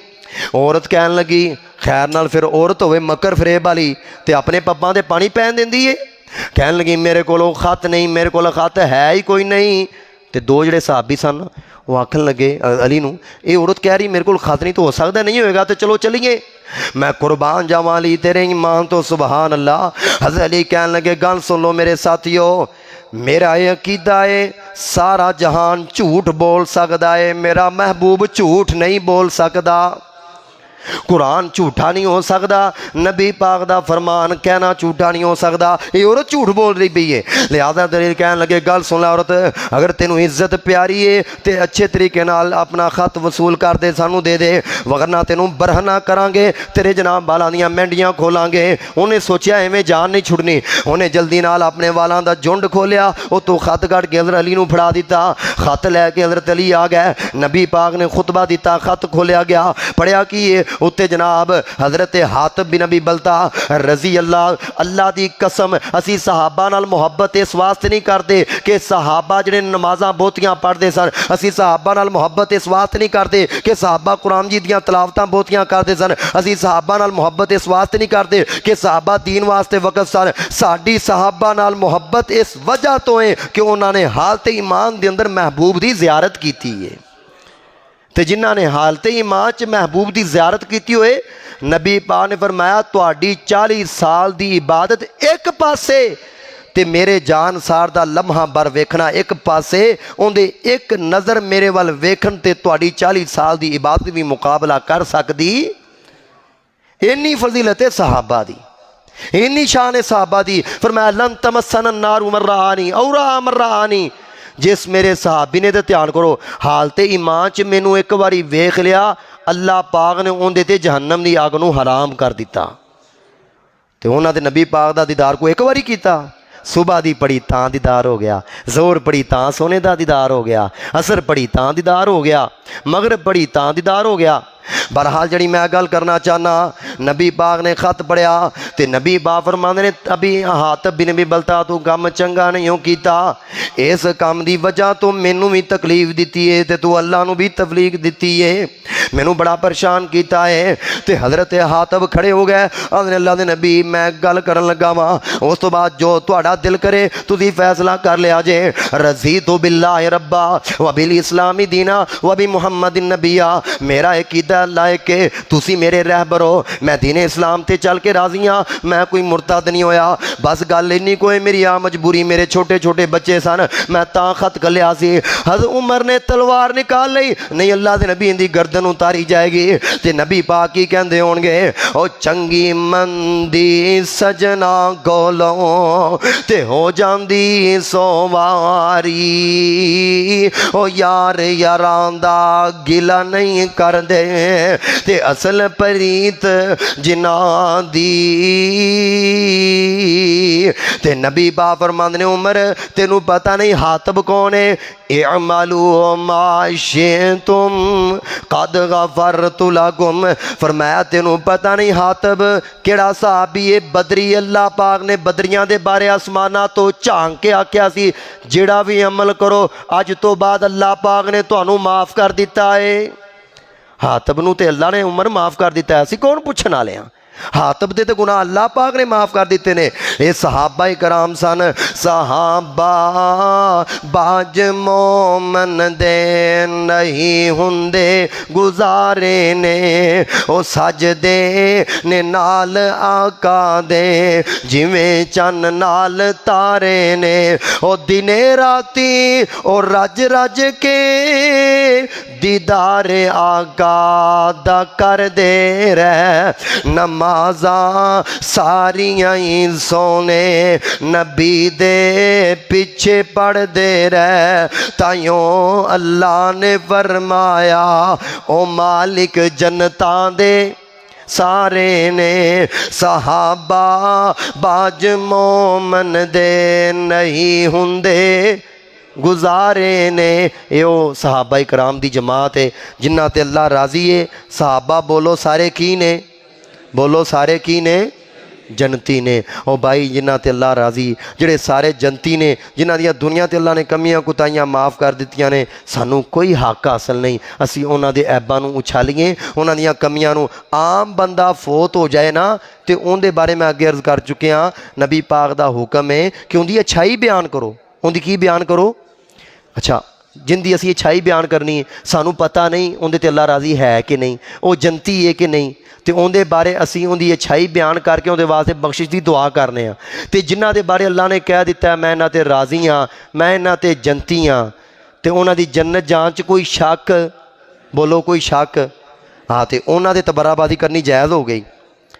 عورت کہنے لگی خیر نال پھر عورت ہوئے مکر فریب والی تے اپنے پپاں دے پانی پہن دیندی ہے، کہنے لگی میرے کو خط نہیں، میرے کو خط ہے ہی کوئی نہیں۔ تے دو جڑے صحابی سن وہ آکھن لگے علی نو، اے عورت کہہ رہی میرے کو خط نہیں تو ہو سکتا نہیں ہوئے گا، تو چلو چلیے، میں قربان جاواں علی تیرے ایمان تو سبحان اللہ۔ حضرت علی کہنے لگے گل سن لو میرے ساتھیو، میرا یہ عقیدہ ہے سارا جہان جھوٹ بول سکتا ہے، میرا محبوب جھوٹ نہیں بول سکتا، قرآن جھوٹا نہیں ہو سکتا، نبی پاک دا فرمان کہنا جھوٹا نہیں ہو سکتا، یہ عورت جھوٹ بول رہی پئی ہے۔ لہذا دلیل کہنے لگے گل سن لے عورت، اگر تینوں عزت پیاری ہے تے اچھے طریقے نال اپنا خط وصول کر دے سانو دے دے، وگرنہ تینوں برہنا کران گے، تیرے جناب والاں دیاں مینڈیاں کھولاں گے۔ انہیں سوچیا ایویں جان نہیں چھڑنی، انہیں جلدی نال اپنے والاں دا جھنڈ کھولیا، وہ تو خط کٹ کے حضرت علی نو پھڑا دیتا، خط لے کے حضرت علی آ گئے، نبی پاک نے خطبہ دیتا، خط کھولیا گیا، پڑھیا کی اتے جناب حضرت حاتب بن ابی بلتہ رضی اللہ دی قسم اسی صحابہ نال محبت اس واسطے نہیں کرتے کہ صحابہ جڑے نمازاں بہتیاں پڑھتے سن، اسی صحابہ نال محبت اس واسطے نہیں کرتے کہ صحابہ قرآن جی دیاں تلاوتاں بہتیاں کرتے سن، اسی صحابہ نال محبت اس واسطے نہیں کرتے کہ صحابہ دین واسطے وقت سن، ساڈی صحابہ نال محبت اس وجہ تو ہے کہ انہوں نے حالت ایمان دے اندر محبوب دی زیارت کیتی ہے، تے جنہاں نے حالت ایمان چ محبوب دی زیارت کیتی ہوئے، نبی پاک نے فرمایا تہاڈی 40 سال دی عبادت ایک پاسے تے میرے جان سار دا لمحہ بر ویکھنا ایک پاسے، اندے ایک نظر میرے وال ویکھن تے تہاڈی 40 سال دی عبادت بھی مقابلہ کر سکدی۔ اینی فضیلت ہے صحابہ دی، اینی شان ہے صحابہ دی۔ فرمایا لن تمسن النار مرانی اور مرانی، جس میرے صحابی نے تے دھیان کرو حالت ایمان چ مینوں ایک واری ویکھ لیا، اللہ پاک نے اندے تے جہنم دی آگ نو حرام کر دیتا، تے انہاں دے نبی پاک دا دیدار کو ایک واری کیتا، صبح دی پڑھی تاں دیدار ہو گیا، زور پڑھی تاں سونے دا دیدار ہو گیا، عصر پڑھی تاں دیدار ہو گیا، مغرب پڑھی تاں دیدار ہو گیا، بہرحال جڑی میں گل کرنا چاہنا، نبی پاک نے خط پڑھیا تے نبی پاک فرماندے نے ابھی حاتب بن ابی بلتع تو کام چنگا نہیں کیتا، اس کام دی وجہ تو مینوں بھی تکلیف دتی ہے تے تو اللہ نو بھی تفلیق دتی ہے، مینوں بڑا پریشان کیتا ہے۔ تے حضرت حاتب کھڑے ہو گئے، آندے اللہ دے نبی میں گل کرن لگا وا، اس تو بعد جو تہاڈا دل کرے تسی فیصلہ کر لیا جے۔ رضیت باللہ ربا وبالاسلام دینا وبمحمد نبیا، میرا عقیدہ اللہ ہے کہ تسی میرے رہبر ہو، میں دین اسلام تے چل کے راضی ہاں، میں کوئی مرتد نہیں ہویا، بس گل اینی کوئی میری مجبوری، میرے چھوٹے چھوٹے بچے سن میں تاں خط کلیا سی۔ حضرت عمر نے تلوار نکال لئی، نہیں اللہ دے نبی دی گردن اتاری جائے گی تے نبی پاک کی کہندے ہون گے او چنگی مندی سجنا کولوں تے ہو جاندی سواری، او یار یاراں دا گلا نہیں کر دے تے اصل پریت جناں دی۔ تے نبی با فرماندے نے عمر تینوں پتہ نہیں حاتب کون ہے؟ اعملوا ما شئتم قد غفرت لکم، فرمایا تینوں پتہ نہیں حاتب کیڑا صحابی ہے بدری، اللہ پاک نے بدریاں دے بارے آسمانہ تو جھانک کے آکھیا سی جڑا بھی عمل کرو اج تو بعد اللہ پاک نے تانوں معاف کر دیتا ہے۔ حاتب نو تے اللہ نے عمر معاف کر دیتا ہے، اسی کون پوچھن والے ہاں؟ حاتب دے تے گناہ اللہ پاک نے معاف کر دیتے نے۔ اے صحابہ کرام سن، صحابہ باج مومن دے نہیں ہندے گزارے نے، او سجدے نے نال آقا دے جویں چن نال تارے نے، او دنے راتی او رج رج کے دیدار آقا دا کر دے رہ، نمازاں ساریاں ہی سونے نبی دے پیچھے پڑھ دے رہ، تائیوں اللہ نے فرمایا او مالک جنتاں دے سارے نے، صحابہ باج مومن دے نہیں ہندے گزارے نے۔ ایو صحابہ کرام دی جماعت ہے جنہ تے اللہ راضی ہے۔ صحابہ بولو سارے کی نے؟ بولو سارے کی نے؟ جنتی نے۔ او بھائی جنہ تے اللہ راضی، جڑے سارے جنتی نے، جنہ دیا دنیا تے اللہ نے کمیاں کتائیاں معاف کر دیتیاں نے، سانو کوئی حق حاصل نہیں اسی اونا دے عیباں نو اچھالیے، اونا دیا کمیاں نو۔ عام بندہ فوت ہو جائے نا تے اون دے بارے میں آگے عرض کر چکے ہاں، نبی پاک دا حکم ہے کہ ان دی اچھائی بیان کرو۔ ان دی کی بیان کرو؟ اچھا جن دی اسی اچھائی بیان کرنی ہے، سانو پتہ نہیں اندے تے اللہ راضی ہے کہ نہیں، او جنتی ہے کہ نہیں، تے اندے بارے اسی ان دی اچھائی بیان کر کے اندے واسطے بخشش دی دعا کرنے ہیں۔ تے جنہ دے بارے اللہ نے کہہ دیتا ہے میں انہاں تے راضی ہاں، میں انہاں تے جنتی ہاں، تے انہاں دی جنت جان چ کوئی شک؟ بولو کوئی شک؟ ہاں تے انہاں دے تبرابادی کرنی جائز ہو گئی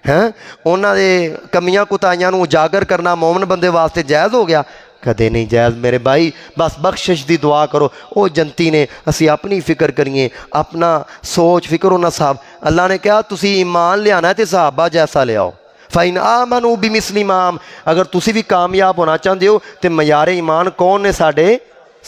ہیں، انہاں دے کمیاں کتائیاں نو اجاگر کرنا مومن بندے واسطے جائز ہو گیا؟ کدے نہیں جائز میرے بھائی۔ بس بخشش دی دعا کرو، او جنتی نے، اسی اپنی فکر کریے، اپنا سوچ فکر ہونا صاحب۔ اللہ نے کہا تسی ایمان لے آنا ہے تے صحابہ جیسا لے آؤ، فَإِنْ آمَنُوا بِمِثْلِ مَا آمَنُوا، اگر تسی بھی کامیاب ہونا چاہتے ہو تے معیار ایمان کون نے؟ ساڈے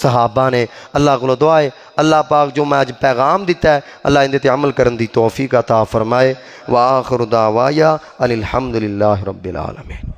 صحابہ نے۔ اللہ کو دعا ہے اللہ پاک جو میں آج پیغام دیتا ہے اللہ اندے تے عمل کرن دی توفیق عطا فرمائے۔ وآخر دعوایا الحمدللہ رب العالمین۔